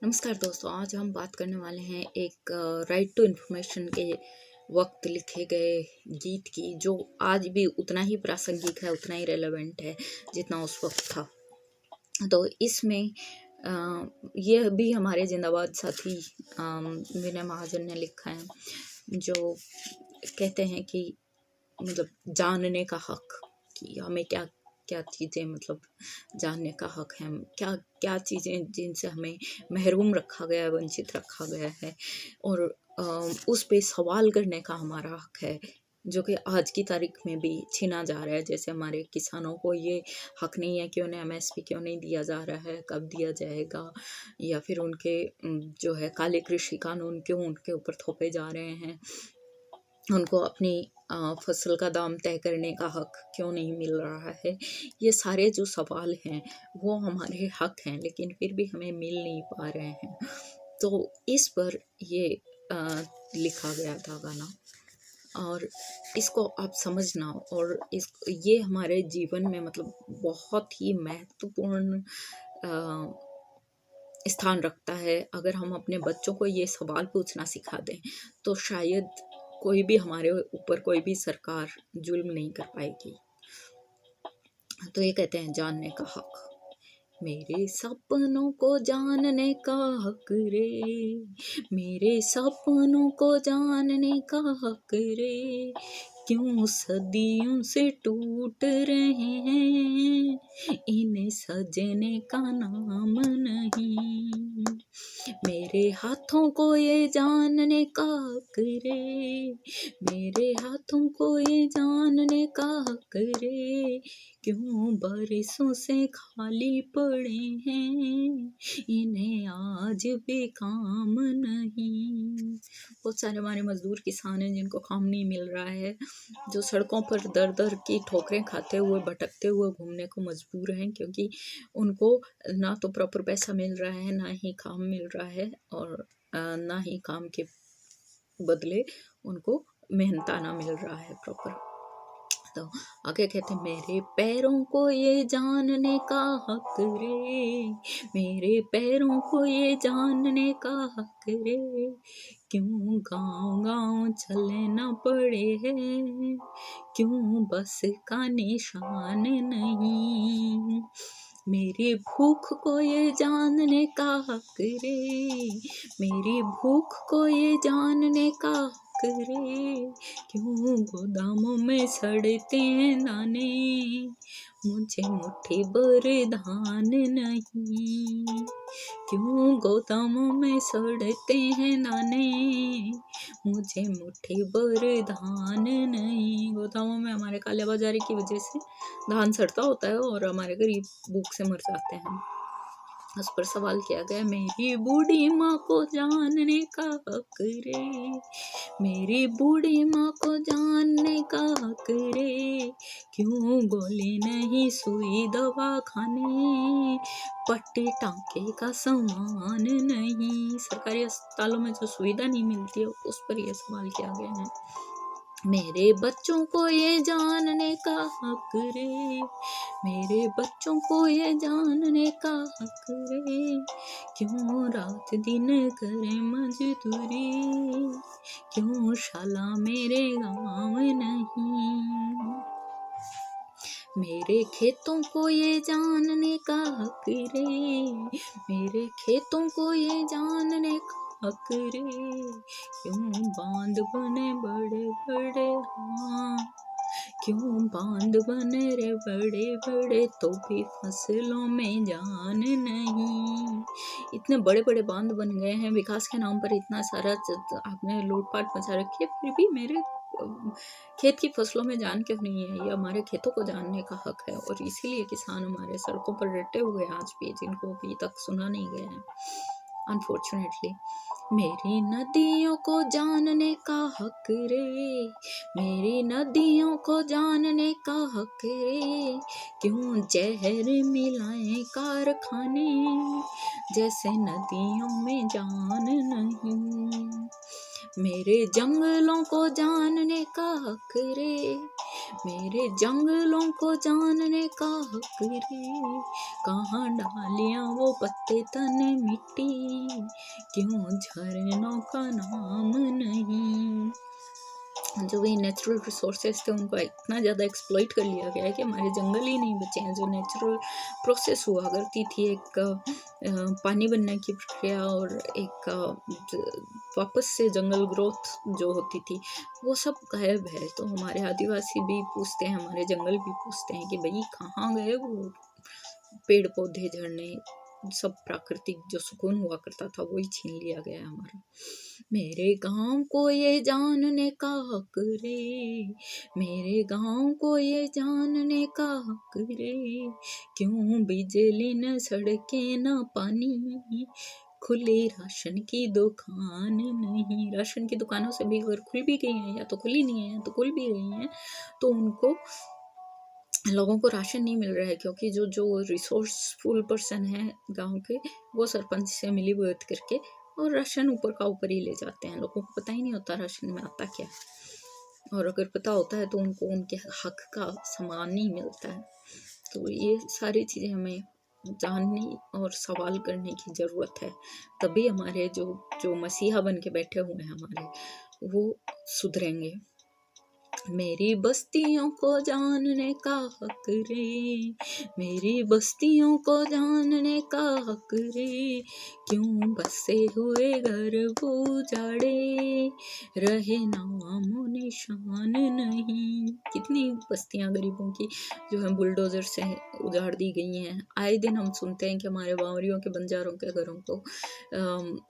नमस्कार दोस्तों, आज हम बात करने वाले हैं एक राइट टू इन्फॉर्मेशन के वक्त लिखे गए गीत की, जो आज भी उतना ही प्रासंगिक है, उतना ही रेलेवेंट है जितना उस वक्त था। तो इसमें यह भी हमारे जिंदाबाद साथी विनय महाजन ने लिखा है, जो कहते हैं कि मतलब जानने का हक, कि हमें क्या क्या चीज़ें मतलब जानने का हक है, क्या क्या चीज़ें जिनसे हमें महरूम रखा गया है, वंचित रखा गया है, और उस पे सवाल करने का हमारा हक है, जो कि आज की तारीख में भी छीना जा रहा है। जैसे हमारे किसानों को ये हक नहीं है कि उन्हें एमएसपी क्यों नहीं दिया जा रहा है, कब दिया जाएगा, या फिर उनके जो है काले कृषि कानून क्यों उनके ऊपर थोपे जा रहे हैं, उनको अपनी फसल का दाम तय करने का हक क्यों नहीं मिल रहा है। ये सारे जो सवाल हैं वो हमारे हक हैं, लेकिन फिर भी हमें मिल नहीं पा रहे हैं। तो इस पर ये लिखा गया था गाना, और इसको आप समझना, और ये हमारे जीवन में मतलब बहुत ही महत्वपूर्ण स्थान रखता है। अगर हम अपने बच्चों को ये सवाल पूछना सिखा दें तो शायद कोई भी हमारे ऊपर, कोई भी सरकार जुल्म नहीं कर पाएगी। तो ये कहते हैं जानने का हक, मेरे सपनों को जानने का हक रे, मेरे सपनों को जानने का हक रे, क्यों सदियों से टूट रहे हैं, इन्हें सजने का नाम नहीं, मेरे हाथों को ये जानने का हक रे, मेरे हाथों को ये जानने का हक रे, क्यों बारिशों से खाली पड़े हैं, इन्हें आज भी काम नहीं। बहुत सारे हमारे मजदूर किसान हैं जिनको काम नहीं मिल रहा है, जो सड़कों पर दर दर की ठोकरें खाते हुए, भटकते हुए घूमने को मजबूर हैं, क्योंकि उनको ना तो प्रॉपर पैसा मिल रहा है, ना ही काम मिल रहा है, और ना ही काम के बदले उनको मेहनताना मिल रहा है प्रॉपर। तो आगे कहते हैं, मेरे पैरों को ये जानने का हक रे, मेरे पैरों को ये जानने का हक रे, क्यों गाँव गाँव चलना पड़े हैं, क्यों बस का निशान नहीं, मेरी भूख को ये जानने का हक रे, मेरी भूख को ये जानने का हक रे, क्यों गोदामों में सड़ते हैं दाने, मुझे मुट्ठी भर धान नहीं, क्यों गोदामों में सड़ते हैं दाने, मुझे मुट्ठी भर धान नहीं। गोदामों में हमारे काले बाजारी की वजह से धान सड़ता होता है और हमारे गरीब भूख से मर जाते हैं। उस पर सवाल किया गया, मेरी बूढ़ी माँ को जानने का हक रे, मेरी बूढ़ी माँ को जानने का हक रे, क्यों गोली नहीं सुई दवा खाने, पट्टी टांके का सामान नहीं, सरकारी अस्पतालों में जो सुविधा नहीं मिलती है उस पर यह सवाल किया गया है। मेरे बच्चों को ये जानने का हक रे, मेरे बच्चों को ये जानने का हक रे, क्यों रात दिन करे मजदूरी, क्यों शाला मेरे गाँव नहीं, मेरे खेतों को ये जानने का हक रे, मेरे खेतों को ये जानने का हक रे, क्यों बांध बने बड़े बड़े, हाँ क्यों बांध बने रे बड़े बड़े, तो भी फसलों में जान नहीं, इतने बड़े बड़े बांध बन गए हैं, विकास के नाम पर इतना सारा आपने लूटपाट मचा रखी है, फिर भी मेरे खेत की फसलों में जान क्यों नहीं है। ये हमारे खेतों को जानने का हक है, और इसीलिए किसान हमारे सड़कों पर डटे हुए हैं आज भी, जिनको अभी तक सुना नहीं गया है अनफॉर्चुनेटली। मेरी नदियों को जानने का हक रे, मेरी नदियों को जानने का हक रे, क्यों जहर मिलाए कारखाने, जैसे नदियों में जान नहीं, मेरे जंगलों को जानने का हक रे, मेरे जंगलों को जानने का हक रे, कहाँ डालियाँ वो पत्ते तने मिट्टी, क्यों झरनों का नाम नहीं। जो भी नेचुरल रिसोर्सेज थे उनको इतना ज़्यादा एक्सप्लॉइट कर लिया गया है कि हमारे जंगल ही नहीं बचे हैं। जो नेचुरल प्रोसेस हुआ करती थी, एक पानी बनने की प्रक्रिया और एक वापस से जंगल ग्रोथ जो होती थी, वो सब गायब है। तो हमारे आदिवासी भी पूछते हैं, हमारे जंगल भी पूछते हैं कि भाई कहाँ गए वो पेड़ पौधे, झरने, सब प्राकृतिक जो सुकून हुआ करता था वही छीन लिया गया है हमारा। मेरे गांव को ये जानने का हक रे, मेरे गांव को ये जानने का हक रे, क्यों बिजली न सड़कें न पानी, खुले राशन की दुकान नहीं। राशन की दुकानों से भी अगर खुल भी गई हैं, या तो खुली नहीं है, तो खुल भी गई हैं, तो उनको लोगों को राशन नहीं मिल रहा है, क्योंकि जो रिसोर्सफुल पर्सन है गांव के, वो सरपंच से मिली भगत करके और राशन ऊपर का ऊपर ही ले जाते हैं। लोगों को पता ही नहीं होता राशन में आता क्या है, और अगर पता होता है तो उनको उनके हक का सामान नहीं मिलता है। तो ये सारी चीज़ें हमें जानने और सवाल करने की ज़रूरत है, तभी हमारे जो मसीहा बन के बैठे हुए हैं हमारे, वो सुधरेंगे। मेरी बस्तियों को जानने का हक रे, मेरी बस्तियों को जानने का हक रे, क्यों बसे हुए घर उजाड़े, रहे नामो निशान नहीं। कितनी बस्तियां गरीबों की जो है बुलडोजर से उजाड़ दी गई हैं। आए दिन हम सुनते हैं कि हमारे बावरियों के, बंजारों के घरों को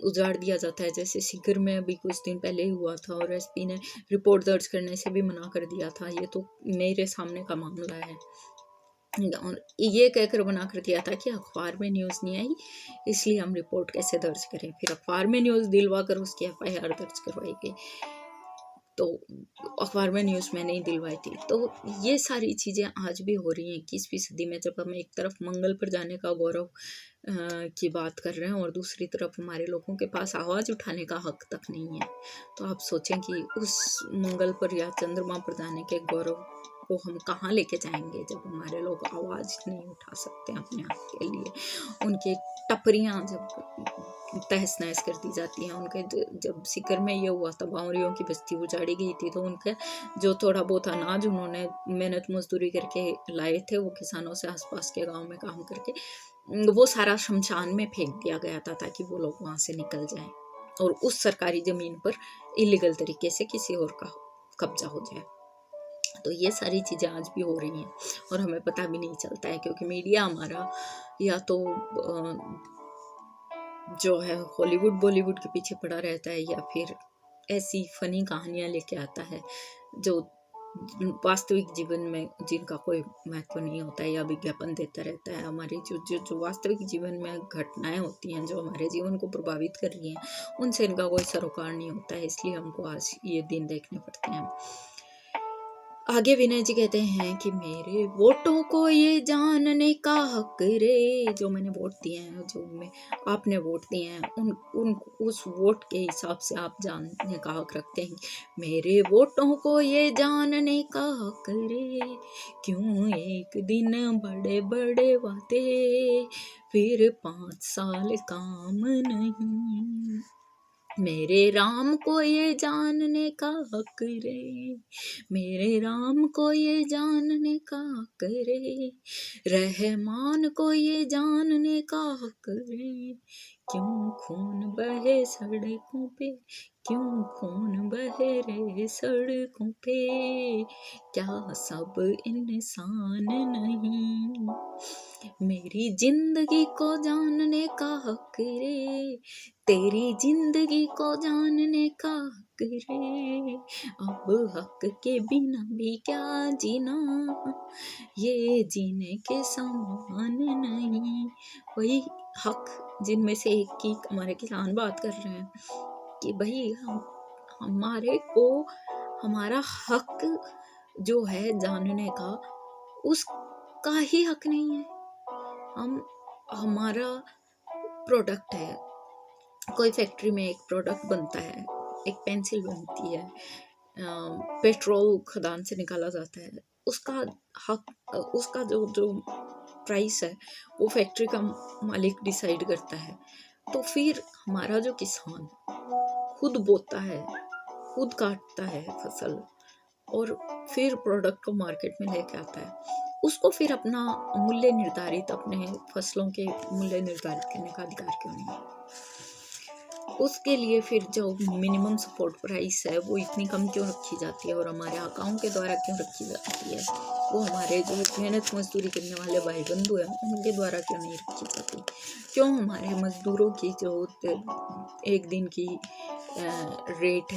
उजाड़ दिया जाता है। जैसे सीकर में अभी कुछ दिन पहले ही हुआ था, और एसपी ने रिपोर्ट दर्ज करने से भी मना कर दिया था। ये तो मेरे सामने का मामला है, और ये कहकर मना कर दिया था कि अखबार में न्यूज़ नहीं आई, इसलिए हम रिपोर्ट कैसे दर्ज करें। फिर अखबार में न्यूज़ दिलवा कर उसकी FIR दर्ज करवाई गई, तो अखबार में न्यूज़ मैंने ही दिलवाई थी। तो ये सारी चीज़ें आज भी हो रही हैं 21वीं सदी में, जब हम एक तरफ मंगल पर जाने का गौरव की बात कर रहे हैं, और दूसरी तरफ हमारे लोगों के पास आवाज़ उठाने का हक तक नहीं है। तो आप सोचें कि उस मंगल पर या चंद्रमा पर जाने के गौरव को हम कहाँ लेके जाएंगे, जब हमारे लोग आवाज़ नहीं उठा सकते अपने हक के लिए। उनकी टपरियाँ जब तहस नहस कर दी जाती हैं। उनके जब सीकर में ये हुआ था, बावरियों की बस्ती उजाड़ी गई थी, तो उनके जो थोड़ा बहुत अनाज उन्होंने मेहनत मजदूरी करके लाए थे, वो किसानों से आसपास के गांव में काम करके, वो सारा शमशान में फेंक दिया गया था, ताकि वो लोग वहाँ से निकल जाएं और उस सरकारी ज़मीन पर इलीगल तरीके से किसी और का कब्जा हो जाए। तो ये सारी चीज़ें आज भी हो रही हैं और हमें पता भी नहीं चलता है, क्योंकि मीडिया हमारा या तो जो है हॉलीवुड बॉलीवुड के पीछे पड़ा रहता है, या फिर ऐसी फनी कहानियाँ लेके आता है जो वास्तविक जीवन में जिनका कोई महत्व नहीं होता है, या विज्ञापन देता रहता है। हमारी जो वास्तविक जीवन में घटनाएं होती हैं, जो हमारे जीवन को प्रभावित कर रही हैं, उनसे इनका कोई सरोकार नहीं होता है, इसलिए हमको आज ये दिन देखने पड़ते हैं। आगे विनय जी कहते हैं कि मेरे वोटों को ये जानने का हक रे, जो मैंने वोट दिए हैं, जो मैं आपने वोट दिए हैं, उन उस वोट के हिसाब से आप जानने का हक रखते हैं। मेरे वोटों को ये जानने का हक रे, क्यों एक दिन बड़े बड़े वादे, फिर 5 साल काम नहीं। मेरे राम को ये जानने का हक रे, मेरे राम को ये जानने का हक रे, रहमान को ये जानने का हक रे, क्यों खून बहे सड़कों पे, क्यों खून बहे रे सड़कों पे, क्या सब इंसान नहीं। मेरी जिंदगी को जानने का हक रे, तेरी जिंदगी को जानने का हक रे, अब हक के बिना भी क्या जीना, ये जीने के समान नहीं। वही हक जिनमें से एक की हमारे किसान बात कर रहे हैं कि भाई हमारे को हमारा हक जो है जानने का, उसका ही हक नहीं है। हमारा प्रोडक्ट है, कोई फैक्ट्री में एक प्रोडक्ट बनता है, एक पेंसिल बनती है, पेट्रोल खदान से निकाला जाता है, उसका हक, उसका जो प्राइस है वो फैक्ट्री का मालिक डिसाइड करता है। तो फिर हमारा जो किसान खुद बोता है, खुद काटता है फसल और फिर प्रोडक्ट को मार्केट में लेके आता है, उसको फिर अपना मूल्य निर्धारित, अपने फसलों के मूल्य निर्धारित करने का अधिकार क्यों नहीं है? उसके लिए फिर जो मिनिमम सपोर्ट प्राइस है वो इतनी कम क्यों रखी जाती है और हमारे आकाओं के द्वारा क्यों रखी जाती है? वो हमारे जो मेहनत मजदूरी करने वाले भाई बंधु हैं उनके द्वारा क्यों नहीं रखी जाती? क्यों हमारे मजदूरों की जो एक दिन की रेट